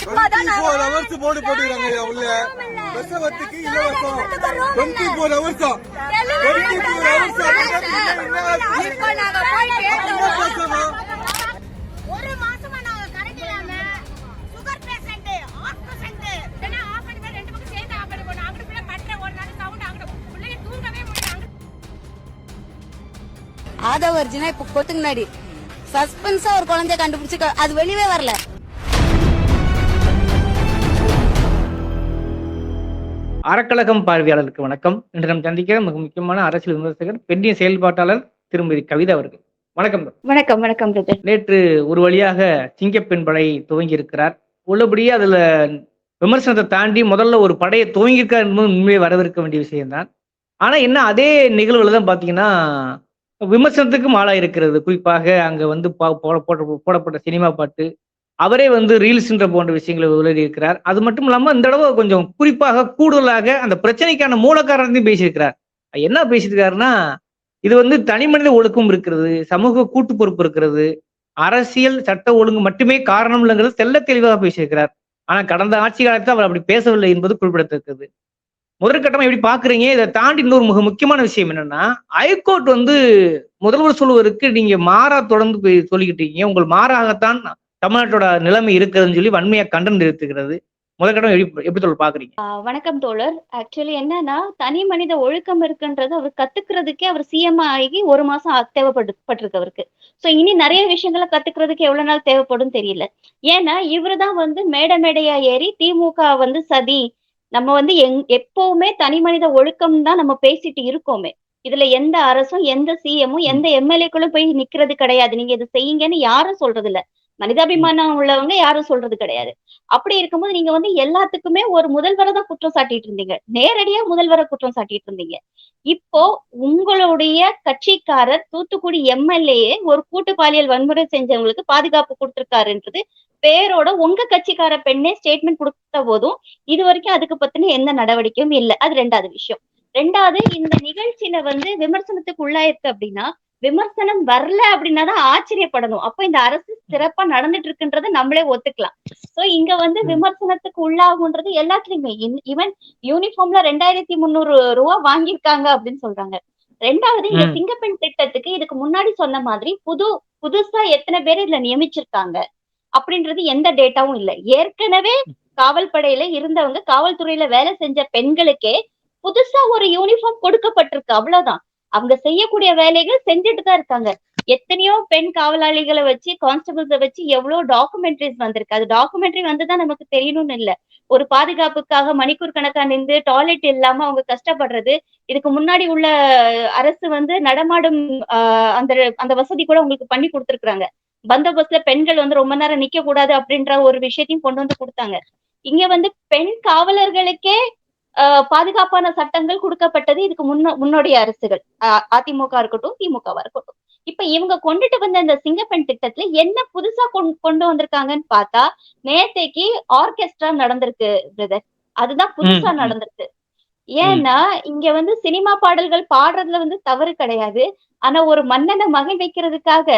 24 hours board போட்டுக்கிறாங்க உள்ள. பிரசவத்துக்கு இலவசம் 24 hours. 24 hours ஒரு மாசமா நாங்க கிடைக்கலாம. சுகர் பேஷண்ட், ஹார்ட் பேஷண்ட் தென ஆஃப் பண்ணி ரெண்டு பக்கம் சேர்த்து ஆஃப் பண்ணி போறோம். அங்க பிள்ளை பட்ற ஒரு நாள் சவுண்ட் அங்க பிள்ளைங்க தூங்கவே முடியல. ஆதவர்ஜினா இப்ப கொத்துக்கு முன்னாடி சஸ்பென்ஸா ஒரு குழந்தைய கண்டுபிடிச்சு அது வெளியவே வரல. அறக்கழகம் பார்வையாளருக்கு வணக்கம். இன்று நாம் சந்திக்கிற மிக முக்கியமான அரசியல் விமர்சகர், பெண்ணிய செயல்பாட்டாளர் திருமதி கவிதா அவர்கள். வணக்கம். வணக்கம். வணக்கம். நேற்று ஒரு வழியாக சிங்கப்பெண் படை துவங்கி இருக்கிறார். உள்ளபடியே அதுல விமர்சனத்தை தாண்டி முதல்ல ஒரு படையை துவங்கியிருக்கார் என்பது உண்மையை வரவேற்க வேண்டிய விஷயம்தான். ஆனா என்ன, அதே நிகழ்வுல தான் பாத்தீங்கன்னா விமர்சனத்துக்கும் ஆளா இருக்கிறது. குறிப்பாக அங்க வந்து போடப்பட்ட சினிமா பாட்டு, அவரே வந்து ரீல்ஸ்ன்ற போன்ற விஷயங்களை உலகி இருக்கிறார். அது மட்டும் இல்லாம இந்த தடவை கொஞ்சம் குறிப்பாக கூடுதலாக அந்த பிரச்சனைக்கான மூல காரணத்தையும் பேசியிருக்கிறார். என்ன பேசியிருக்காருன்னா, இது வந்து தனி மனித ஒழுக்கம் இருக்கிறது, சமூக கூட்டு பொறுப்பு இருக்கிறது, அரசியல் சட்ட ஒழுங்கு மட்டுமே காரணம் இல்லைங்கிறது தெல்ல தெளிவாக பேசியிருக்கிறார். ஆனா கடந்த ஆட்சி காலத்தில் அவர் அப்படி பேசவில்லை என்பது குறிப்பிடத்தக்கது. முதற்கட்டமா எப்படி பாக்குறீங்க? இதை தாண்டி இன்னொரு மிக முக்கியமான விஷயம் என்னன்னா, ஹைகோர்ட் வந்து முதல்வர் சொல்வதற்கு நீங்க மாறா தொடர்ந்து சொல்லிக்கிட்டு இருக்கீங்க. உங்கள் மாறாகத்தான் தமிழ்நாட்டோட நிலைமை இருக்குதுன்னு சொல்லி வன்மையா கண்டனம் தெரிவித்துக்கிறது. முதற்கட்டம் எப்படி சொல்ல பாக்குறீங்க? வணக்கம் தோழர். ஆக்சுவலி என்னன்னா, தனி மனித ஒழுக்கம் இருக்குன்றது அவர் கத்துக்கிறதுக்கே அவர் சிஎம் ஆகி ஒரு மாசம் தேவைப்பட்டிருக்கு அவருக்கு. சோ இனி நிறைய விஷயங்களை கத்துக்கிறதுக்கு எவ்வளவு நாள் தேவைப்படும் தெரியல. ஏன்னா இவருதான் வந்து மேடையா ஏறி திமுக வந்து சதி, நம்ம வந்து எப்பவுமே தனி மனித ஒழுக்கம் தான் நம்ம பேசிட்டு இருக்கோமே. இதுல எந்த அரசும் எந்த சிஎம்மும் எந்த எம்எல்ஏக்களும் போய் நிக்கிறது கிடையாது. நீங்க இதை செய்யுங்கன்னு யாரும் சொல்றது இல்ல. மனிதாபிமானம் உள்ளவங்க யாரும் சொல்றது கிடையாது. அப்படி இருக்கும்போது நீங்க வந்து எல்லாத்துக்குமே ஒரு முதல்வரை தான் குற்றம் சாட்டிட்டு இருந்தீங்க. நேரடியா முதல்வரை குற்றம் சாட்டிட்டு இருந்தீங்க. இப்போ உங்களுடைய கட்சிக்காரர் தூத்துக்குடி எம்எல்ஏ ஒரு கூட்டு பாலியல் வன்முறை செஞ்சவங்களுக்கு பாதுகாப்பு கொடுத்திருக்காருன்றது பேரோட உங்க கட்சிக்கார பெண்ணே ஸ்டேட்மெண்ட் கொடுத்த போதும் இது வரைக்கும் அதுக்கு பத்தின எந்த நடவடிக்கையும் இல்லை. அது ரெண்டாவது விஷயம். ரெண்டாவது, இந்த நிகழ்ச்சியில வந்து விமர்சனத்துக்கு உள்ளாயிருக்கு அப்படின்னா, விமர்சனம் வரல அப்படின்னாதான் ஆச்சரியப்படணும். அப்ப இந்த அரசு சிறப்பா நடந்துட்டு இருக்குன்றத நம்மளே ஒத்துக்கலாம். சோ இங்க வந்து விமர்சனத்துக்கு உள்ளாகுன்றது எல்லாத்துலயுமே. ஈவன் யூனிஃபார்ம்ல 2300 ரூபா வாங்கியிருக்காங்க அப்படின்னு சொல்றாங்க. ரெண்டாவது, இந்த சிங்கப்பெண் திட்டத்துக்கு இதுக்கு முன்னாடி சொன்ன மாதிரி புதுசா எத்தனை பேர் இதுல நியமிச்சிருக்காங்க அப்படின்றது எந்த டேட்டாவும் இல்லை. ஏற்கனவே காவல் படையில இருந்தவங்க, காவல்துறையில வேலை செஞ்ச பெண்களுக்கே புதுசா ஒரு யூனிஃபார்ம் கொடுக்கப்பட்டிருக்கு, அவ்வளவுதான். அவங்க செய்யக்கூடிய வேலைகள் செஞ்சுட்டு தான் இருக்காங்க. எத்தனையோ பெண் காவலாளிகளை வச்சு, கான்ஸ்டபிள்ஸை வச்சு எவ்வளவு டாக்குமெண்ட்ரிஸ் வந்திருக்கு. அது டாக்குமெண்ட்ரி வந்துதான் நமக்கு தெரியணும்னு இல்ல. ஒரு பாதுகாப்புக்காக மணிக்கூர் கணக்கா நின்று டாய்லெட் இல்லாம அவங்க கஷ்டப்படுறது, இதுக்கு முன்னாடி உள்ள அரசு வந்து நடமாடும் அந்த அந்த வசதி கூட உங்களுக்கு பண்ணி கொடுத்துருக்காங்க. பந்தோபஸ்ல பெண்கள் வந்து ரொம்ப நேரம் நிக்க கூடாது அப்படின்ற ஒரு விஷயத்தையும் கொண்டு வந்து கொடுத்தாங்க. இங்க வந்து பெண் காவலர்களுக்கே பாதுகாப்பான சட்டங்கள் கொடுக்கப்பட்டது இதுக்கு முன்னோடைய அரசுகள், அதிமுக இருக்கட்டும் திமுகவா இருக்கட்டும். இப்ப இவங்க கொண்டுட்டு வந்த இந்த சிங்கப்பெண் திட்டத்துல என்ன புதுசா கொண்டு வந்திருக்காங்கன்னு பார்த்தா, நேத்தைக்கு ஆர்கெஸ்ட்ரா நடந்திருக்கு பிரதர். அதுதான் புதுசா நடந்திருக்கு. ஏன்னா இங்க வந்து சினிமா பாடல்கள் பாடுறதுல வந்து தவறு கிடையாது. ஆனா ஒரு மன்னனை மகிழ்விக்கிறதுக்காக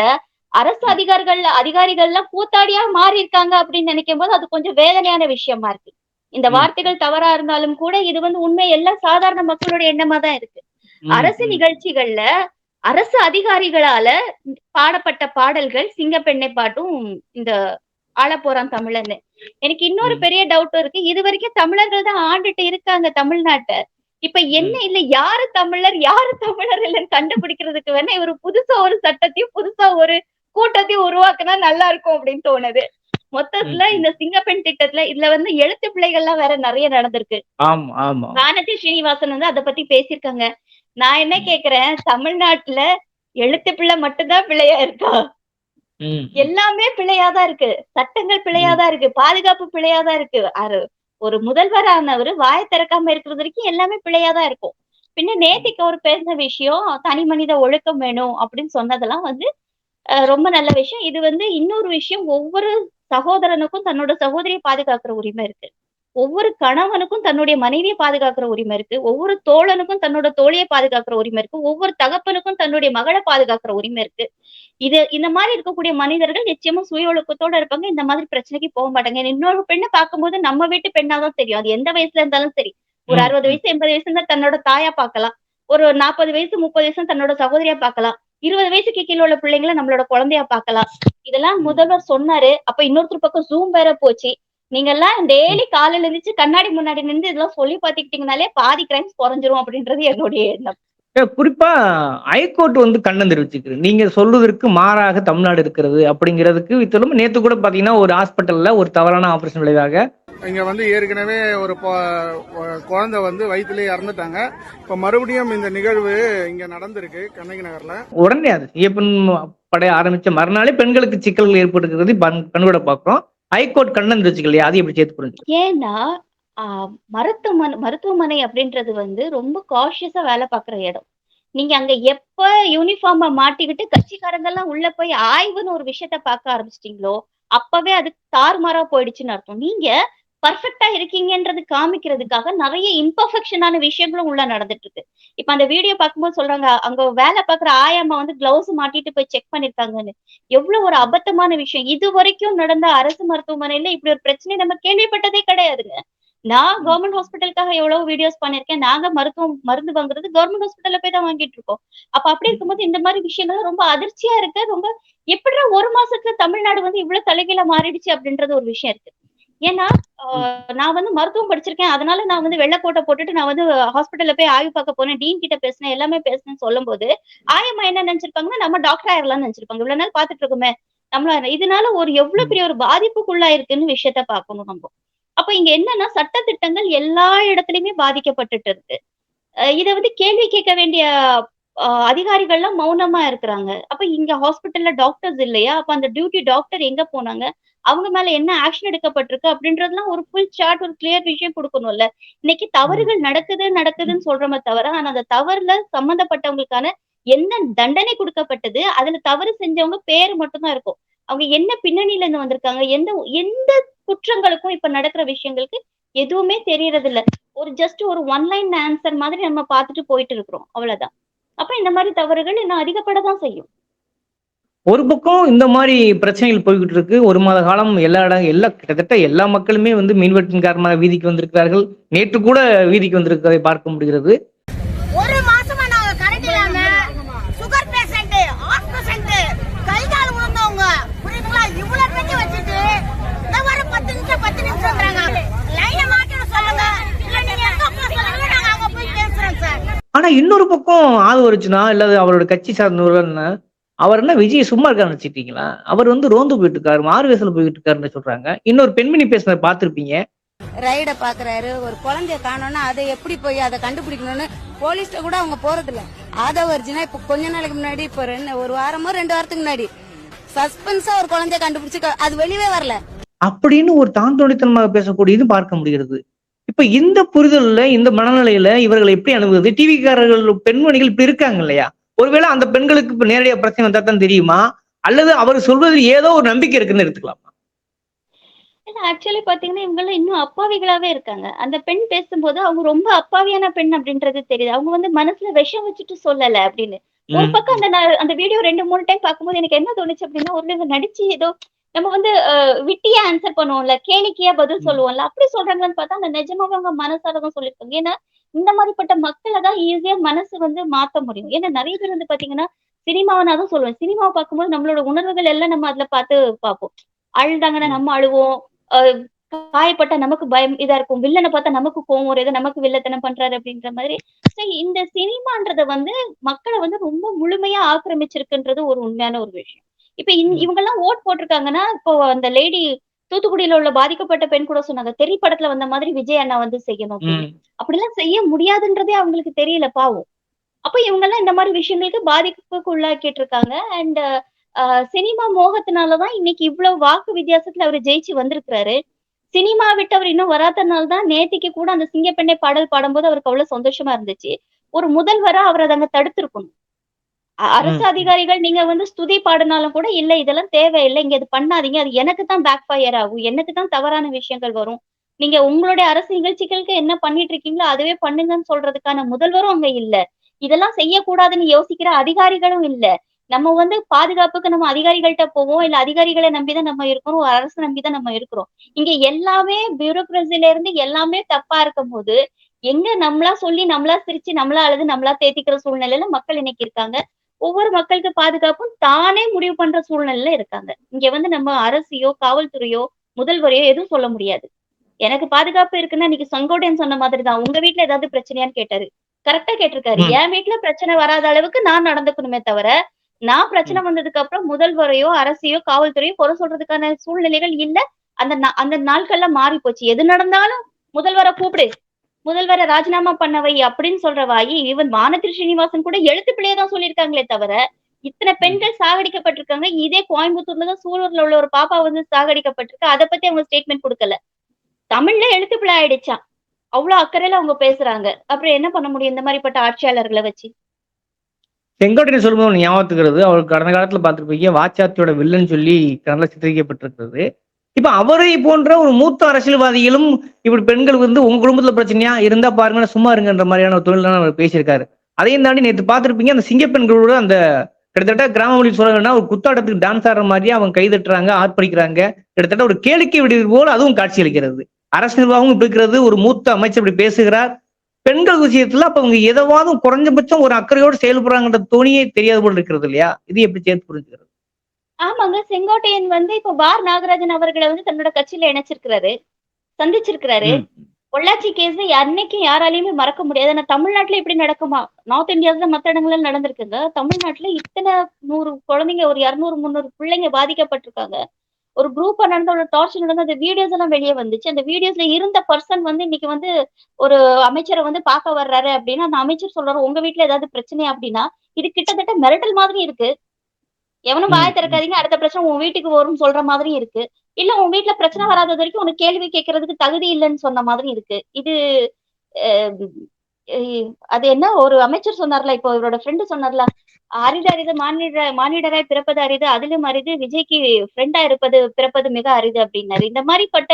அரசு அதிகாரிகள்லாம் கூத்தாடியா மாறி இருக்காங்க அப்படின்னு நினைக்கும் போது அது கொஞ்சம் வேதனையான விஷயமா இருக்கு. இந்த வார்த்தைகள் தவறா இருந்தாலும் கூட இது வந்து உண்மை எல்லாம் சாதாரண மக்களோட எண்ணமா தான் இருக்கு. அரசு நிகழ்ச்சிகள்ல அரசு அதிகாரிகளால பாடப்பட்ட பாடல்கள் சிங்கப்பெண்ணை பாட்டும் இந்த ஆளப்போறான் தமிழன்னு. எனக்கு இன்னொரு பெரிய டவுட் இருக்கு. இது வரைக்கும் தமிழர்கள் தான் ஆண்டுட்டு இருக்காங்க தமிழ்நாட்டை. இப்ப என்ன இல்ல, யாரு தமிழர் இல்லைன்னு கண்டுபிடிக்கிறதுக்கு வேணா இவரு புதுசா ஒரு சட்டத்தையும் புதுசா ஒரு கூட்டத்தையும் உருவாக்குனா நல்லா இருக்கும் அப்படின்னு தோணுது. மொத்தத்துல இந்த சிங்கப்பெண் திட்டத்துல இதுல வந்து எழுத்து பிள்ளைகள்லாம் வேற நிறைய நடந்திருக்கு. வானதி ஸ்ரீனிவாசன் வந்து அதை பத்தி பேசியிருக்காங்க. நான் என்ன கேக்குறேன், தமிழ்நாட்டுல எழுத்து பிள்ளை மட்டும்தான் பிள்ளையா இருக்கா? எல்லாமே பிள்ளையாதான் இருக்கு. சட்டங்கள் பிள்ளையாதான் இருக்கு, பாதுகாப்பு பிள்ளையாதான் இருக்கு. ஒரு முதல்வரானவர் வாய் திறக்காம இருக்கிறது வரைக்கும் எல்லாமே பிள்ளையாதான் இருக்கும். பின்ன நேத்திக்கு அவர் பேசின விஷயம் தனி மனித ஒழுக்கம் வேணும் அப்படின்னு சொன்னதெல்லாம் வந்து ரொம்ப நல்ல விஷயம். இது வந்து இன்னொரு விஷயம், ஒவ்வொரு சகோதரனுக்கும் தன்னோட சகோதரியை பாதுகாக்கிற உரிமை இருக்கு. ஒவ்வொரு கணவனுக்கும் தன்னுடைய மனைவியை பாதுகாக்கிற உரிமை இருக்கு. ஒவ்வொரு தோழனுக்கும் தன்னோட தோழியை பாதுகாக்கிற உரிமை இருக்கு. ஒவ்வொரு தகப்பனுக்கும் தன்னுடைய மகளை பாதுகாக்கிற உரிமை இருக்கு. இந்த மாதிரி இருக்கக்கூடிய மனிதர்கள் நிச்சயமா சுய ஒழுக்கத்தோட இருப்பாங்க. இந்த மாதிரி பிரச்சனைக்கு போக மாட்டாங்க. இன்னொரு பெண்ணை பார்க்கும்போது நம்ம வீட்டு பெண்ணாதான் தெரியும். அது எந்த வயசுல இருந்தாலும் சரி. ஒரு 60 வயசு 80 வயசு இருந்தா தன்னோட தாயா பார்க்கலாம். ஒரு 40 வயசு 30 வயசு தன்னோட சகோதரியா பார்க்கலாம். 20 வயசுக்கு கீழே உள்ள பிள்ளைங்களை நம்மளோட குழந்தையா பார்க்கலாம். இதெல்லாம் முதல்வர் சொன்னாரு. அப்ப இன்னொருத்தர் பக்கம் ஜூம் வேற போச்சு. நீங்க எல்லாம் டெய்லி காலையில இருந்துச்சு கண்ணாடி முன்னாடி நின்று இதெல்லாம் சொல்லி பாத்துக்கிட்டீங்கனாலே பாதி கிரைம்ஸ் குறைஞ்சிரும் அப்படின்றது என்னுடைய எண்ணம். குறிப்பா ஹைகோர்ட் வந்து கண்டனம் தெரிவிச்சுக்கிறது. நீங்க சொல்றதற்கு மாறாக தமிழ்நாடு இருக்கிறது அப்படிங்கிறதுக்கு வித்தலும் நேத்து கூட பாத்தீங்கன்னா ஒரு ஹாஸ்பிட்டல்ல ஒரு தவறான ஆபரேஷன் விளைவாக இங்க வந்து ஏற்கனவே ஒரு குழந்தை வந்து வயிற்றுலயே இறந்துட்டாங்க. இப்ப மறுபடியும் இந்த நிகழ்வு இங்க நடந்திருக்கு கண்ணகி நகர்ல. உடனே அது சிங்கப்பெண் படை ஆரம்பிச்ச மறுநாளே பெண்களுக்கு சிக்கல்கள் ஏற்பட்டுக்கிறது கண்கூட பாக்குறோம். ஹைகோர்ட் கண்டனம் தெரிவிச்சுக்கலையா? அது எப்படி சேர்த்து புரிஞ்சு? ஏன்னா மருத்துவமனை அப்படின்றது வந்து ரொம்ப காஷியஸா வேலை பார்க்குற இடம். நீங்க அங்க எப்ப யூனிஃபார்ம மாட்டிக்கிட்டு கட்சிக்காரங்க எல்லாம் உள்ள போய் ஆய்வுன்னு ஒரு விஷயத்த பார்க்க ஆரம்பிச்சிட்டீங்களோ அப்பவே அது தாறுமாறா போயிடுச்சுன்னு அர்த்தம். நீங்க பர்ஃபெக்டா இருக்கீங்கன்றது காமிக்கிறதுக்காக நிறைய இம்பர்ஃபெக்ஷனான விஷயங்களும் உள்ள நடந்துட்டு இருக்கு. இப்ப அந்த வீடியோ பார்க்கும்போது சொல்றாங்க அங்க வேலை பார்க்குற ஆயாமா வந்து கிளவுஸ் மாட்டிட்டு போய் செக் பண்ணிருக்காங்கன்னு. எவ்வளவு ஒரு அபத்தமான விஷயம். இது வரைக்கும் நடந்த அரசு மருத்துவமனையில இப்படி ஒரு பிரச்சனை நம்ம கேள்விப்பட்டதே கிடையாதுங்க. நான் கவர்மெண்ட் ஹாஸ்பிட்டலுக்காக எவ்வளவு வீடியோஸ் பண்ணிருக்கேன். நாங்க மருந்து வாங்குறது கவர்மெண்ட் ஹாஸ்பிட்டல்ல போய் தான் வாங்கிட்டு இருக்கோம். அப்ப அப்படி இருக்கும்போது இந்த மாதிரி விஷயங்கள் ரொம்ப அதிர்ச்சியா இருக்கு. ரொம்ப எப்படிடா ஒரு மாசத்துல தமிழ்நாடு வந்து இவ்வளவு தலைகீழ மாறிடுச்சு அப்படின்றது ஒரு விஷயம் இருக்கு. ஏன்னா நான் வந்து மருத்துவம் படிச்சிருக்கேன். அதனால நான் வந்து வெள்ளைக்கோட்டை போட்டுட்டு நான் வந்து ஹாஸ்பிட்டல்ல போய் ஆய்வு பார்க்க போனேன். டீன் கிட்ட பேசினேன், எல்லாமே பேசினேன்னு சொல்லும் போது ஆயம்மா என்ன நினைச்சிருப்பாங்கன்னா நம்ம டாக்டர் ஆயிரலாம்னு நினைச்சிருப்பாங்க. இவ்வளவு நாள் பாத்துட்டு இருக்குமே நம்மள இதனால ஒரு எவ்வளவு பெரிய ஒரு பாதிப்புக்குள்ளா இருக்குன்னு விஷயத்த பார்க்கணும் நம்ம. அப்ப இங்க என்னன்னா சட்ட திட்டங்கள் எல்லா இடத்துலயுமே பாதிக்கப்பட்டுட்டு இருக்கு. இத வந்து கேள்வி கேட்க வேண்டிய அதிகாரிகள்லாம் மௌனமா இருக்கிறாங்க. அப்ப இங்க ஹாஸ்பிட்டல்ல டாக்டர்ஸ் இல்லையா? அப்ப அந்த டியூட்டி டாக்டர் எங்க போனாங்க? அவங்க மேல என்ன ஆக்ஷன் எடுக்கப்பட்டிருக்கு அப்படின்றதுலாம் ஒரு ஃபுல் சார்ட் ஒரு கிளியர் விஷயம் கொடுக்கணும்ல. இன்னைக்கு தவறுகள் நடக்குதுன்னு சொல்றோமே தவிர ஆனா அந்த தவறுல சம்பந்தப்பட்டவங்களுக்கான என்ன தண்டனை கொடுக்கப்பட்டது, அதுல தவறு செஞ்சவங்க பேரு மட்டும்தான் இருக்கும். அவங்க என்ன பின்னணியில இருந்து வந்திருக்காங்க, எந்த குற்றங்களுக்கும் இப்ப நடக்கிற விஷயங்களுக்கு எதுவுமே தெரியறது இல்ல. ஒரு ஜஸ்ட் ஒரு ஒன்லைன் ஆன்சர் மாதிரி நம்ம பார்த்துட்டு போயிட்டு இருக்கிறோம். அவ்வளவுதான். அப்ப இந்த மாதிரி தவறுகள் இன்னும் அதிகப்படதான் செய்யும். ஒரு பக்கம் இந்த மாதிரி பிரச்சனைகள் போய்கிட்டு இருக்கு. ஒரு மாத காலம் கிட்டத்தட்ட எல்லா மக்களுமே வந்து மின்வெட்டின் காரணமாக வீதிக்கு வந்திருக்கிறார்கள். நேற்று கூட வீதிக்கு வந்திருக்கிறதை பார்க்க முடிகிறது. ஒரு மாசமா நாங்க கரண்ட் இல்லாம சுகர் பேஷண்ட், ஹார்ட் பேஷண்ட், கை கால் விழுந்தவங்க புரியுதுங்களா? இவ்வளவு பெட்டி வச்சுட்டு இந்த ஒரு 10 நிமிஷம்ன்றாங்க. லைனை மாத்திர சொல்லுங்க, இல்ல நீங்க எங்க போய் சொல்லுங்க, நாங்க அங்க போய் பேசுறோம் சார். ஆனா இன்னொரு பக்கம் ஆதவர்ச்சுனா இல்லாத அவரோட கட்சி சார்ந்தவர்கள் அவர் என்ன விஜய் சும்மா இருக்காருன்னு வச்சுட்டீங்களா? அவர் வந்து ரோந்து போயிட்டு இருக்காரு, மாறு வேசல போயிட்டு இருக்காருன்னு சொல்றாங்க. இன்னொரு பெண்மணி பேசுனதை பார்த்திருப்பீங்க. ரைட பாக்குறாரு, ஒரு குழந்தைய காணோம்னா அதை எப்படி போய் அதை கண்டுபிடிக்கணும்னு போலீஸ்ல கூட அவங்க போறது இல்ல. ஆதவர்ஜினா இப்ப கொஞ்ச நாளைக்கு முன்னாடி, இப்ப ஒரு வாரமோ 2 வாரத்துக்கு முன்னாடி சஸ்பென்ஸா ஒரு குழந்தைய கண்டுபிடிச்சு அது வெளியே வரல அப்படின்னு ஒரு தாந்தோணித்தனமாக பேசக்கூடியது பார்க்க முடிகிறது. இப்ப இந்த புரிதல்ல இந்த மனநிலையில இவர்களை எப்படி அணுகுது? டிவிக்காரர்கள் பெண்மணிகள் இப்படி இருக்காங்க இல்லையா? ஒருவேளை அந்த பெண்களுக்கு இப்ப நேரடியா பிரச்சனை வந்தா தான் தெரியுமா, அல்லது அவர் சொல்வதில் ஏதோ ஒரு நம்பிக்கை இருக்குன்னு எடுத்துக்கலாமா? ஆக்சுவலி பாத்தீங்கன்னா இவங்க இன்னும் அப்பாவிகளாவே இருக்காங்க. அந்த பெண் பேசும்போது அவங்க ரொம்ப அப்பாவியான பெண் அப்படின்றது தெரியுது. அவங்க வந்து மனசுல விஷம் வச்சுட்டு சொல்லல அப்படின்னு. ஒரு பக்கம் அந்த வீடியோ 2-3 டைம் பார்க்கும்போது எனக்கு என்ன தோணுச்சு அப்படின்னா, ஒரு நடிச்சு ஏதோ நம்ம வந்து விட்டியா ஆன்சர் பண்ணுவோம்ல, கேளிக்கையா பதில் சொல்லுவோம்ல, அப்படி சொல்றாங்கன்னு பார்த்தா அந்த நிஜமாவே அவங்க மனசாலதான் சொல்லிருக்காங்க. ஏன்னா இந்த மாதிரிப்பட்ட மக்களை தான் ஈஸியா மனசு வந்து மாத்த முடியும். ஏன்னா நிறைய பேர் வந்து பாத்தீங்கன்னா சினிமாவை நான் தான் சொல்லுவேன். சினிமாவை பார்க்கும்போது நம்மளோட உணர்வுகள் எல்லாம் நம்ம அதுல பார்ப்போம். அழுதாங்கன்னா நம்ம அழுவோம், காயப்பட்டா நமக்கு பயம் இதா இருக்கும், வில்லனை பார்த்தா நமக்கு கோவம் வரும், ஏதோ நமக்கு வில்லத்தனம் பண்றாரு அப்படின்ற மாதிரி. இந்த சினிமான்றத வந்து மக்களை வந்து ரொம்ப முழுமையா ஆக்கிரமிச்சிருக்குன்றது ஒரு உண்மையான ஒரு விஷயம். இப்ப இவங்க எல்லாம் ஓட் போட்டிருக்காங்கன்னா, இப்போ அந்த லேடி தூத்துக்குடியில உள்ள பாதிக்கப்பட்ட பெண் கூட சொன்னாங்க, தெரி படத்துல வந்த மாதிரி விஜய் அண்ணா வந்து செய்யணும் அப்படின்னு. அப்படிலாம் செய்ய முடியாதுன்றதே அவங்களுக்கு தெரியல பாவம். அப்ப இவங்க எல்லாம் இந்த மாதிரி விஷயங்களுக்கு பாதிப்புக்கு உள்ளாக்கிட்டு இருக்காங்க. அண்ட் சினிமா மோகத்தினாலதான் இன்னைக்கு இவ்வளவு வாக்கு வித்தியாசத்துல அவரு ஜெயிச்சு வந்திருக்கிறாரு. சினிமா விட்டு அவர் இன்னும் வராதனால்தான் நேத்திக்கு கூட அந்த சிங்கப்பெண்ணை பாடல் பாடும்போது அவருக்கு அவ்வளவு சந்தோஷமா இருந்துச்சு. ஒரு முதல்வரா அவர் அதை அங்க தடுத்திருக்கணும். அரசு அதிகாரிகள் நீங்க வந்து ஸ்துதி பாடினாலும் கூட இல்ல இதெல்லாம் தேவையில்லை, இங்க இது பண்ணாதீங்க, அது எனக்கு தான் பேக் ஃபயர் ஆகும், எனக்கு தான் தவறான விஷயங்கள் வரும் நீங்க உங்களுடைய அரசு நிகழ்ச்சிகளுக்கு என்ன பண்ணிட்டு இருக்கீங்களோ அதுவே பண்ணுங்கன்னு சொல்றதுக்கான முதல்வரும் அங்க இல்ல. இதெல்லாம் செய்யக்கூடாதுன்னு யோசிக்கிற அதிகாரிகளும் இல்ல. நம்ம வந்து பாதுகாப்புக்கு நம்ம அதிகாரிகள்ட்ட போவோம். இல்ல அதிகாரிகளை நம்பிதான் நம்ம இருக்கிறோம். ஒரு அரசு நம்பிதான் நம்ம இருக்கிறோம். இங்க எல்லாமே பியூரோக்ரஸில இருந்து எல்லாமே தப்பா இருக்கும்போது, எங்க நம்மளா சொல்லி, நம்மளா சிரிச்சு, நம்மளா அழுது, நம்மளா தேத்திக்கிற சூழ்நிலையில மக்கள் இன்னைக்கு இருக்காங்க. ஒவ்வொரு மக்களுக்கு பாதுகாப்பும் தானே முடிவு பண்ற சூழ்நிலையில இருக்காங்க. இங்க வந்து நம்ம அரசையோ, காவல்துறையோ, முதல்வரையோ எதுவும் சொல்ல முடியாது. எனக்கு பாதுகாப்பு இருக்குன்னா இன்னைக்கு செங்கோட்டையன் சொன்ன மாதிரி தான். உங்க வீட்ல ஏதாவது பிரச்சனையான்னு கேட்டாரு. கரெக்ட்டா கேட்டிருக்காரு. ம். என் வீட்ல பிரச்சனை வராத அளவுக்கு நான் நடந்துக்கணுமே தவிர, நான் பிரச்சனை ம். வந்ததுக்கு அப்புறம் முதல்வரையோ, அரசையோ, காவல்துறையோ குறை சொல்றதுக்கான சூழ்நிலைகள் இல்ல. அந்த நாட்கள்ல மாறி போச்சு. எது நடந்தாலும் முதல்வர கூப்பிடு. முதல்வர ராஜினாமா பண்ண வை அப்படின்னு சொல்ற வாயி, ஈவன் வானதி ஸ்ரீனிவாசன் கூட எழுத்து பிழைய தான் சொல்லியிருக்காங்களே தவிர, இத்தனை ம். பெண்கள் சாகடிக்கப்பட்டிருக்காங்க. இதே கோயம்புத்தூர்ல தான் சூலூர்ல உள்ள ஒரு பாப்பா வந்து சாகடிக்கப்பட்டிருக்கு. அத பத்தி அவங்க ஸ்டேட்மெண்ட் குடுக்கல. தமிழ்ல எழுத்து பிழை ஆயிடுச்சாம். அவ்ளோ அக்கறையில அவங்க பேசுறாங்க. அப்புறம் என்ன பண்ண முடியும் இந்த மாரிப்பட்ட ஆட்சியாளர்கள வச்சு? செங்கோட்டையன் சொல்லும்போது ஒண்ணு ஞாபகத்துக்கு வருது. அவர் கடந்த காலத்துல பார்த்திருப்பீங்க, வாச்சாத்தியோட வில்லன் சொல்லி நல்லா சித்தரிக்கப்பட்டிருக்கிறது. இப்ப அவரை போன்ற ஒரு மூத்த அரசியல்வாதிகளும் இப்படி பெண்கள் வந்து உங்க குடும்பத்துல பிரச்சனையா இருந்தா பாருங்க நான் சும்மா இருங்கன்ற மாதிரியான ஒரு தொழில் அவர் பேசியிருக்காரு. அதையும் தாண்டி நேத்து பார்த்திருப்பீங்க அந்த சிங்கப்பெண்களோட அந்த கிட்டத்தட்ட கிராம மொழி சொல்லணும்னா ஒரு குத்தாட்டத்துக்கு டான்ஸ் ஆடுற மாதிரியே அவங்க கைதட்டுறாங்க, ஆர்ப்பரிக்கிறாங்க. கிட்டத்தட்ட ஒரு கேளிக்கை விடுவது போல அதுவும் காட்சியளிக்கிறது. அரசு நிர்வாகம் இப்படி இருக்கிறது, ஒரு மூத்த அமைச்சர் இப்படி பேசுகிறார். பெண்கள் விஷயத்துல அப்ப அவங்க எதவாவது குறைஞ்சபட்சம் ஒரு அக்கறையோடு செயல்படுறாங்கன்ற தோணியே தெரியாத போல இருக்கிறது இல்லையா? இது எப்படி சேர்த்து புரிஞ்சுக்கிறது? ஆமாங்க. செங்கோட்டையன் வந்து இப்ப நாகராஜன் அவர்கள வந்து தன்னோட கட்சியில இணைச்சிருக்கிறாரு. சந்திச்சிருக்கிறாரு. ம். பொள்ளாச்சி கேஸ் என்னைக்கும் யாராலயுமே மறக்க முடியாது. ஆனா தமிழ்நாட்டுல இப்படி நடக்குமா? நார்த் இந்தியாஸ்ல மத்த இடங்கள்ல நடந்திருக்குங்க. தமிழ்நாட்டுல இத்தனை 100 குழந்தைங்க ஒரு 200, 300 பிள்ளைங்க பாதிக்கப்பட்டிருக்காங்க. ஒரு குரூப்பா நடந்த ஒரு டார்ச்சர் நடந்த அந்த வீடியோஸ் எல்லாம் வெளிய வந்துச்சு. அந்த வீடியோஸ்ல இருந்த பெர்சன் வந்து இன்னைக்கு வந்து ஒரு அமைச்சர வந்து பார்க்க வர்றாரு அப்டின்னா, அந்த அமைச்சர் சொல்றாரு, "உங்க வீட்ல ஏதாவது பிரச்சனையா?" அப்டின்னா, இது கிட்டத்தட்ட மிரட்டல் மாதிரி இருக்கு. எவனும் வாய ம். ம். திறக்காதீங்க, அடுத்த பிரச்சனை உன் வீட்டுக்கு வரும்னு சொல்ற மாதிரி இருக்கு. இல்ல உன் வீட்ல பிரச்சனை ம். வராதது வரைக்கும் உனக்கு கேள்வி கேட்கறதுக்கு தகுதி இல்லன்னு சொன்ன மாதிரி இருக்கு. இது அ இ அது என்ன ஒரு அமைச்சர் சொன்னார்ல, இப்போ இவரோட ஃப்ரெண்ட் சொன்னார்ல, "அரிது அரிது மானிடராய் பிறப்பது அரிது. அதிலும் அரிது விஜய்க்கு ஃப்ரெண்டா பிறப்பது மிக அரிது" அப்டின்னாரு. இந்த மாரிப்பட்ட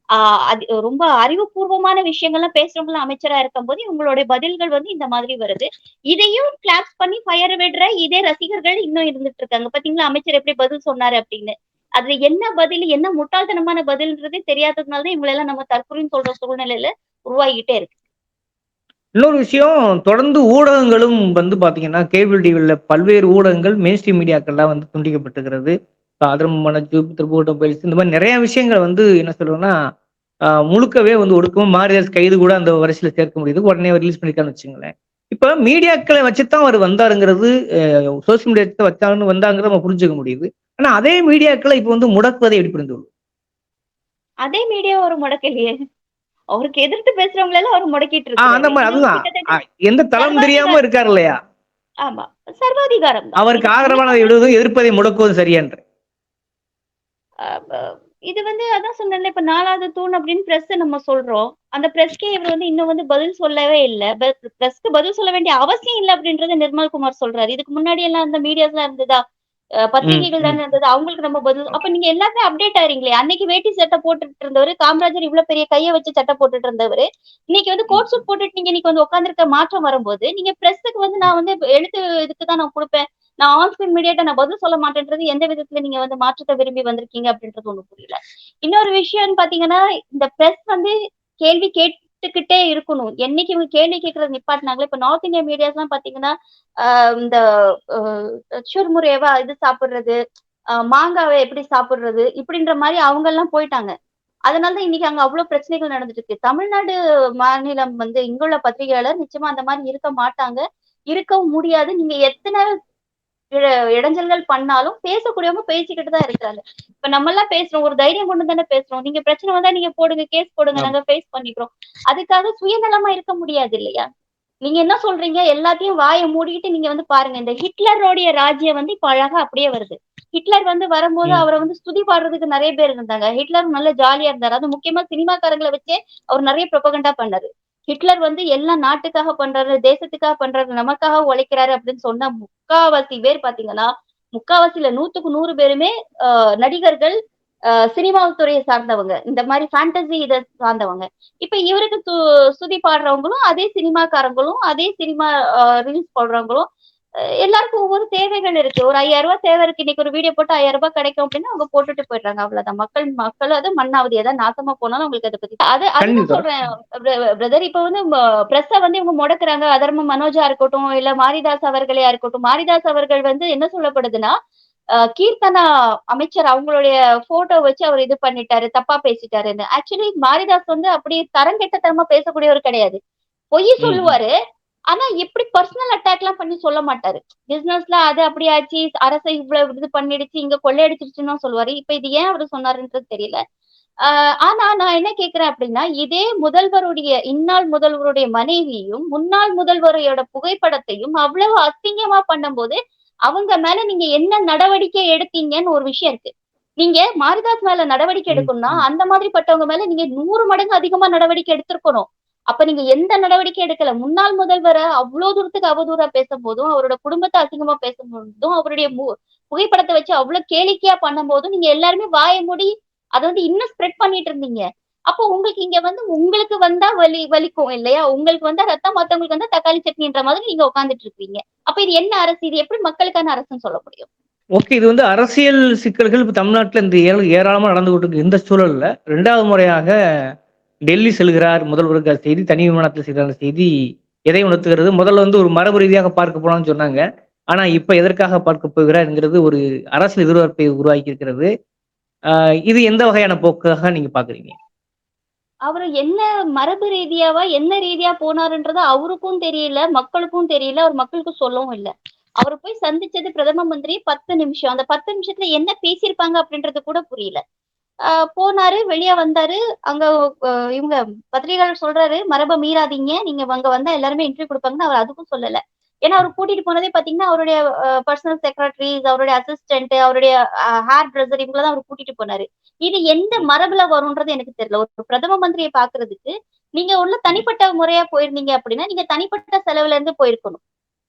ஆ அது ரொம்ப அறிவுபூர்வமான விஷயங்கள்லாம் பேசுறவங்கலாம் அமைச்சரா இருக்கும்போது, இவங்களுடைய பதில்கள் வந்து இந்த மாதிரி வருது. இதையும் கிளாப்ஸ் பண்ணி ஃபயர் விடுற இதே ரசிகர்கள் இன்னும் இருந்துட்டு இருக்காங்க. பாத்தீங்களா, அமைச்சர் எப்படி பதில் சொன்னாரு அப்படின்னு. அதுல என்ன பதில், என்ன முட்டாள்தனமான பதில்ன்றதே தெரியாததுனால தான் இவங்கள எல்லாம் நம்ம தற்குறின்னு சொல்ற சூழ்நிலையில உருவாகிட்டே இருக்கு. இன்னொரு விஷயம் தொடர்ந்து ஊடகங்களும் வந்து பாத்தீங்கன்னா, கேபிள் டிவில பல்வேறு ஊடகங்கள் மெயின் ஸ்ட்ரீம் மீடியாக்கள்லாம் வந்து துண்டிக்கப்பட்டிருக்கிறது. ஆதரவு மனச்சு, திருப்புகட்டும் பயிற்சி இந்த மாரி நெறைய விஷயங்கள் வந்து என்ன சொல்றோம்னா, முழுக்கவே வந்து ஒடுக்கவும் மாரிதாஸ் கைது கூட அந்த வரிசையில சேர்க்க முடியுது. உடனே ரிலீஸ் பண்ணிட்டான்னு வச்சுக்கங்களேன். இப்ப மீடியாக்கள வச்சு தான் அவரு வந்தாருங்கிறது, சோசியல் மீடியா வந்தாங்கறத நம்ம புரிஞ்சுக்க முடியுது. ஆனா அதே மீடியாக்கள இப்ப வந்து முடக்குவதை எப்படி புரிந்து கொள்வது? அதே மீடியாவ அவரு முடக்கலையே. அவருக்கு எதிர்த்து பேசுறவங்கள எல்லாம் அவரு முடக்கிட்டு அந்த இருக்கிறாரு. மாரி இது வந்து அதுதான். கிட்டத்தட்ட எந்த தளம் தெரியாம சர்வாதிகாரம். இருக்காரு இல்லையா? ஆமா. சர்வாதிகாரம் தான். அவருக்கு இது ஆதரவானதை கண்டிப்பா விடுவதும், எதிர்ப்பதை முடக்குவதும் சரியான்றேன். அ ப இது வந்து அதான் சொன்னேன்ல, இப்ப 4வது தூண் அப்படின்னு பிரஸ்ஸ நம்ம சொல்றோம். அந்த பிரஸ்க்கே இவரு வந்து இன்னும் வந்து பதில் சொல்லவே இல்ல. பிரஸ்க்கு பதில் சொல்ல வேண்டிய அவசியம் இல்ல அப்படின்றத நிர்மல்குமார் சொல்றாரு. இதுக்கு முன்னாடி எல்லாம் அந்த மீடியாஸ்லாம் இருந்ததா? ம், பத்திரிகைகள் ம். தானே இருந்தது. அவங்களுக்கு நம்ம பதில் அப்ப நீங்க எல்லாமே அப்டேட் ஆறீங்களே. அன்னைக்கு வேட்டி சட்டை போட்டுட்டு இருந்தவரு, காமராஜர் இவ்ளோ பெரிய கைய வச்சு சட்டை போட்டுட்டு இருந்தவரு, இன்னைக்கு வந்து ம். கோட் சூட் போட்டுட்டு நீங்க இன்னைக்கு வந்து உட்கார்ந்திருக்க மாற்றம் வரும்போது, நீங்க பிரஸ்ஸுக்கு வந்து நான் வந்து எழுத்து இதுக்கு தான் நான் குடுப்பேன். நான் ஆன் ஸ்கிரீன் மீடியாட்ட நான் பதில் சொல்ல மாட்டேன்றது எந்த விதத்துல நீங்க வந்து மாற்றத்த விரும்பி வந்திருக்கீங்க அப்படின்றது ஒண்ணும் புரியல. இன்னொரு விஷயம்ன்னு பார்த்தீங்கன்னா, இந்த பிரஸ் வந்து கேள்வி கேட்டுக்கிட்டே இருக்கணும். என்னைக்கு இவங்க கேள்வி கேட்கறத நிப்பாட்டுனாங்களோ, இப்ப நார்த் இந்தியா மீடியாஸ்லாம் பார்த்தீங்கன்னா, அ இந்த அ சுர்முரேவா இது சாப்பிடுறது, மாங்காவ எப்படி சாப்பிடுறது, இப்படின்ற மாரி அவங்கலாம் போயிட்டாங்க. அதனால தான் இன்னைக்கு அங்க அவ்ளோ பிரச்சனைகள் நடந்துட்டு இருக்கு. தமிழ்நாடு மாநிலம் வந்து இங்குள்ள பத்திரிகையாளர் நிச்சயமா அந்த மாரி இருக்க மாட்டாங்க. இருக்கவும் முடியாது. நீங்க எத்தன இட இடைஞ்சல்கள் பண்ணாலும் பேசக்கூடியவங்க பேசிக்கிட்டு தான் இருக்கிறாங்க. இப்ப நம்மலாம் பேசுறோம். ஒரு தைரியம் கொண்டு தானே பேசுறோம். நீங்க பிரச்சனை வந்தா நீங்க போடுங்க, கேஸ் போடுங்க. ஆமா. நாங்க ஃபேஸ் பண்ணிக்கிறோம். அதுக்காக சுயநலமா இருக்க முடியாது இல்லையா? நீங்க என்ன சொல்றீங்க? எல்லாத்தையும் வாய மூடிக்கிட்டு நீங்க வந்து பாருங்க. இந்த ஹிட்லருடைய ராஜ்யம் வந்து இப்ப அழகா அப்படியே வருது. ஹிட்லர் வந்து வரும்போது ம். அவர வந்து ஸ்துதி பாடுறதுக்கு நெறைய பேர் இருந்தாங்க. ஹிட்லர் நல்ல ஜாலியா இருந்தாரு. அதுவும் முக்கியமா சினிமாக்காரங்கள வச்சே அவர் நெறைய புரொபகண்டா பண்ணாரு. ஹிட்லர் வந்து எல்லாம் நாட்டுக்காக பண்றாரு, தேசத்துக்காக பண்றாரு, நமக்காக உழைக்கிறாரு அப்படின்னு சொன்ன முக்காவாசி பேர் பார்த்தீங்கன்னா, முக்காவாசி இல்ல 100க்கு 100 பேருமே நடிகர்கள், சினிமா துறையை சார்ந்தவங்க, இந்த மாதிரி ஃபேண்டசி இதை சார்ந்தவங்க. இப்ப இவருக்கு சுதி பாடுறவங்களும் அதே சினிமாக்காரங்களும் அதே சினிமா ரீல்ஸ் போடுறவங்களும் எல்லாருக்கும் ஒவ்வொரு தேவைகள் இருக்கு. ஒரு 5000 ரூபாய் தேவை இருக்கு, இன்னைக்கு ஒரு வீடியோ போட்டு 5000 ரூபாய் கிடைக்கும் அப்படின்னா அவங்க போட்டுட்டு போயிடுறாங்க. அவ்வளவுதான். மக்கள் அது மண்ணாவது ஏதாவது நாசமா போனாலும் அவங்களுக்கு அதை பத்தி அதுதான் கண்டிப்பா. சொல்றேன் பிரதர். இப்ப வந்து பிரஸ்ஸ வந்து இவங்க முடக்குறாங்க. அதர்ம மனோஜா இருக்கட்டும், இல்ல மாரிதாஸ் அவர்களையா இருக்கட்டும். மாரிதாஸ் அவர்கள் வந்து என்ன சொல்லப்படுதுன்னா, கீர்த்தனா அமைச்சர் அவங்களுடைய போட்டோ வச்சு அவர் இது பண்ணிட்டாரு, தப்பா பேசிட்டாருன்னு. ஆக்சுவலி மாரிதாஸ் வந்து அப்படி தரங்கெட்டத்தனமா பேசக்கூடியவர் கிடையாது. பொய் சொல்லுவாரு. ஆனா இப்படி பர்சனல் அட்டாக் எல்லாம் பண்ணி சொல்ல மாட்டாரு. பிசினஸ்ல அது அப்படி ஆச்சு, அரசை இவ்வளவு இது பண்ணிடுச்சு, இங்க கொள்ளையடிச்சிருச்சுன்னு சொல்லுவாரு. இப்ப இது ஏன் அவரு சொன்னாருன்றது தெரியல. ஆனா நான் என்ன கேக்குறேன் அப்படின்னா, இதே இந்நாள் முதல்வருடைய மனைவியும் முன்னாள் முதல்வரையோட புகைப்படத்தையும் அவ்வளவு அசிங்கமா பண்ணும்போது அவங்க மேல நீங்க என்ன நடவடிக்கை எடுத்தீங்கன்னு ஒரு விஷயம் இருக்கு. நீங்க மாரிதாஸ் மேல நடவடிக்கை எடுக்கணும்னா அந்த மாதிரிப்பட்டவங்க மேல நீங்க 100 மடங்கு அதிகமா நடவடிக்கை எடுத்திருக்கணும். அப்ப நீங்க எந்த நடவடிக்கை எடுக்கல. முன்னாள் முதல்வரை அவ்வளவு தூரத்துக்கு அவதூறா பேசும்போதும், அவரோட குடும்பத்தை அசிங்கமா பேசும்போதும், அவருடைய புகைப்படத்தை வச்சு அவ்வளவு கேளிக்கையா பண்ணும் போதும் நீங்க எல்லாருமே வாய மூடி அதை வந்து இன்னும் ஸ்ப்ரெட் பண்ணிட்டு இருந்தீங்க. அப்போ உங்களுக்கு இங்க வந்து உங்களுக்கு வந்தா வலிக்கும் இல்லையா? உங்களுக்கு வந்தா ரத்தம், மத்தவங்களுக்கு வந்தா தக்காளி சட்னின்ற மாதிரி நீங்க உட்கார்ந்துட்டு இருக்கீங்க. அப்ப இது என்ன அரசு? இது எப்படி மக்களுக்கான அரசுன்னு சொல்ல முடியும்? ஓகே. இது வந்து அரசியல் சிக்கல்கள் இப்ப தமிழ்நாட்டுல இந்த ஏராளமா நடந்து கொண்டு இருக்கு. இந்த சூழல்ல 2வது முறையாக டெல்லி செல்கிறார் முதல்வருக்கு செய்தி, தனி விமானத்தில் செய்கிற செய்தி எதை உணர்த்துகிறது? முதல்ல வந்து ஒரு மரபு ரீதியாக பார்க்க போலாம்னு சொன்னாங்க. ஆனா இப்ப எதற்காக பார்க்க போகிறார் என்கிறது ஒரு அரசியல் எதிர்பார்ப்பை உருவாக்கி இருக்கிறது. இது எந்த வகையான போக்காக நீங்க பாக்குறீங்க? அவரு என்ன மரபு ரீதியாவா என்ன ரீதியா போனாருன்றது அவருக்கும் தெரியல, மக்களுக்கும் தெரியல. அவர் மக்களுக்கு சொல்லவும் இல்ல. அவரு போய் சந்திச்சது பிரதம மந்திரி 10 நிமிஷம். அந்த 10 நிமிஷத்துல என்ன பேசியிருப்பாங்க அப்படின்றது கூட புரியல. போனாரு, வெளிய வந்தாரு. அங்க இவங்க பத்திரிகையாளர் சொல்றாரு, மரபை மீறாதீங்க, நீங்க அங்க வந்தா எல்லாருமே இன்டர்வியூ கொடுப்பாங்கன்னு அவர் அதுக்கும் சொல்லல. ஏன்னா அவர் கூட்டிட்டு போனதே பாத்தீங்கன்னா அவருடைய பர்சனல் செக்ரட்டரிஸ், அவருடைய அசிஸ்டன்ட், அவருடைய ஹேர் ட்ரெஸ்ஸர் இவங்களதான் அவர் கூட்டிட்டு போனாரு. இது எந்த மரபுல வரும்ன்றது எனக்கு தெரியல. ஒரு பிரதம மந்திரியை பாக்குறதுக்கு நீங்க உள்ள தனிப்பட்ட முறையா போயிருந்தீங்க அப்படின்னா நீங்க தனிப்பட்ட செலவுல இருந்து போயிருக்கணும்.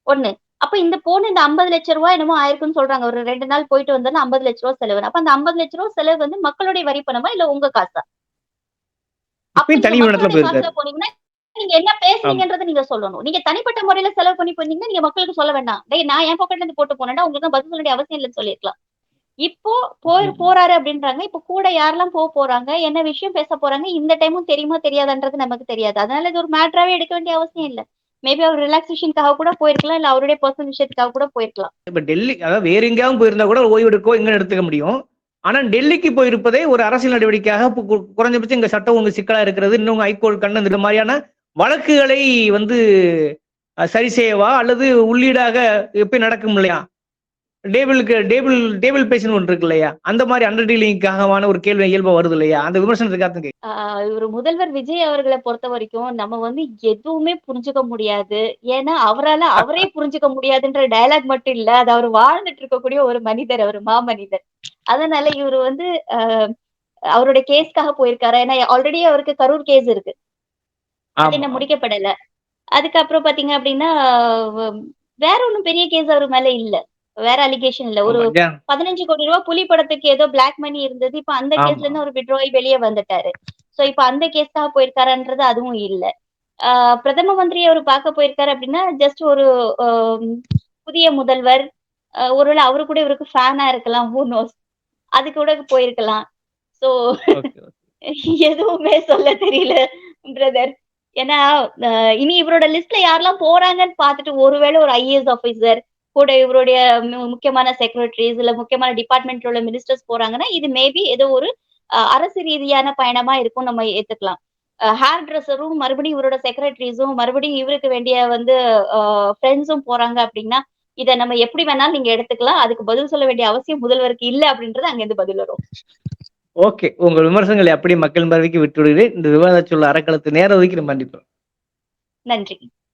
ஒண்ணு. அப்ப இந்த 50 லட்சம் ரூபாய் என்னமோ ஆயிருக்குன்னு சொல்றாங்க. ஒரு 2 நாள் போயிட்டு வந்தா 50 லட்சம் ரூபாய் செலவு. அப்ப அந்த 50 லட்சம் ரூபாய் செலவு வந்து மக்களுடைய வரி பணமா இல்ல உங்க காசா? அப்ப தனி நீங்க விமானத்துல மக்களுடைய போயிருக்காரு. காசுல போனீங்கன்னா நீங்க என்ன பேசுனீங்கன்றதை நீங்க சொல்லணும். நீங்க தனிப்பட்ட முறையில செலவு பண்ணி போனீங்கன்னா நீங்க மக்களுக்கு சொல்ல வேண்டாம். டேய் நான் என் பாக்கெட்ல இருந்து போட்டு போனேன்டா, உங்களுக்கு பதில் சொல்ல வேண்டிய அவசியம் இல்லைன்னு சொல்லிருக்கலாம். இப்போ போறாரு அப்படின்றாங்க. இப்ப கூட யாரெல்லாம் போறாங்க, என்ன விஷயம் பேச போறாங்க, இந்த டைமும் தெரியுமா தெரியாதான்றது நமக்கு தெரியாது. அதனால இது ஒரு மேட்டராவே எடுக்க வேண்டிய அவசியம் இல்ல. மேபி அவர் ரிலாக்ஸேஷனுக்காக கூட போயிருக்கலாம், இல்ல அவருடைய பர்சனல் விஷயத்துக்காக கூட போயிருக்கலாம். இப்ப டெல்லி, அதாவது வேற எங்கேயாவது போயிருந்தா கூட ஓய்வு எடுக்கோ எங்க எடுத்துக்க முடியும். ஆனா டெல்லிக்கு போயிருப்பதே ஒரு அரசியல் நடவடிக்கையாக குறைஞ்சபட்சம் இங்க சட்டம் ஒழுங்கு சிக்கலா இருக்கிறது, இன்னும் ஹைகோர்ட் கண்ணு இந்த மாதிரியான வழக்குகளை வந்து சரி செய்யவா அல்லது உள்ளீடாக எப்படி நடக்கும் இல்லையா? டேபிள் பேசின்னு ஒன்று இருக்கு இல்லையா? அந்த மாதிரி அண்டர் டீலிங்காகவான ஒரு கேள்வி இயல்பா வருது இல்லையா? அந்த விமர்சனத்துக்காக ஒரு முதல்வர் விஜய் அவர்களை பொறுத்த வரைக்கும் நம்ம வந்து எதுவுமே புரிஞ்சுக்க முடியாது. ஏன்னா அவரால அவரே புரிஞ்சுக்க முடியாதுன்ற டயலாக் மட்டும் இல்ல, அது அவர் வாழ்ந்துட்டு இருக்கக்கூடிய ஒரு மனிதர், அவர் மாமனிதர். அதனால இவரு வந்து அவருடைய கேஸ்க்காக போயிருக்காரு. ஏன்னா ஆல்ரெடி அவருக்கு கரூர் கேஸ் இருக்கு, அது என்ன முடிக்கப்படல. அதுக்கப்புறம் பாத்தீங்க அப்படின்னா வேற ஒண்ணும் பெரிய கேஸ் அவர் மேல இல்ல, வேற அலிகேஷன் இல்ல. ஒரு 15 கோடி ரூபாய் புலி படத்துக்கு ஏதோ பிளாக் மணி இருந்தது. இப்ப அந்த கேஸ்ல இருந்து ஒரு விட்ரோய் வெளியே வந்துட்டாரு. சோ இப்ப அந்த கேஸ்க்காக போயிருக்காருன்றது அதுவும் இல்ல. பிரதம மந்திரி அவர் பார்க்க போயிருக்காரு அப்படின்னா ஜஸ்ட் ஒரு புதிய முதல்வர், ஒருவேளை அவரு கூட இவருக்கு ஃபேனா இருக்கலாம், ஹூ நோஸ், அது கூட போயிருக்கலாம். சோ எதுவுமே சொல்ல தெரியல பிரதர். ஏன்னா இனி இவரோட லிஸ்ட்ல யாரெல்லாம் போறாங்கன்னு பார்த்துட்டு ஒருவேளை ஒரு IAS ஆபீசர் கூட இவருடைய முக்கியமான செக்ரட்டரிஸ் இல்ல முக்கியமான டிபார்ட்மெண்ட்ல உள்ள மினிஸ்டர்ஸ் போறாங்கன்னா இது மேபி ஏதோ ஒரு அரசு ரீதியான பயணமா இருக்கும், நம்ம ஏத்துக்கலாம். ஹேர் ட்ரெஸ்ஸரும் மறுபடியும் இவரோட செக்ரட்டரிஸும் மறுபடியும் இவருக்கு வேண்டிய வந்து ஃப்ரெண்ட்ஸும் போறாங்க அப்படின்னா இதை நம்ம எப்படி வேணாலும் நீங்க எடுத்துக்கலாம். அதுக்கு பதில் சொல்ல வேண்டிய அவசியம் முதல்வருக்கு இல்ல அப்படின்றது அங்க இருந்து பதில் வரும். ஓகே, உங்கள் விமர்சனங்களை அப்படி மக்கள் பார்வைக்கு விட்டுவிடுகிறேன். இந்த விவாத சொல்ல அறக்களத்து நேரம் ஒதுக்கி நம்ம கண்டிப்போம். நன்றி.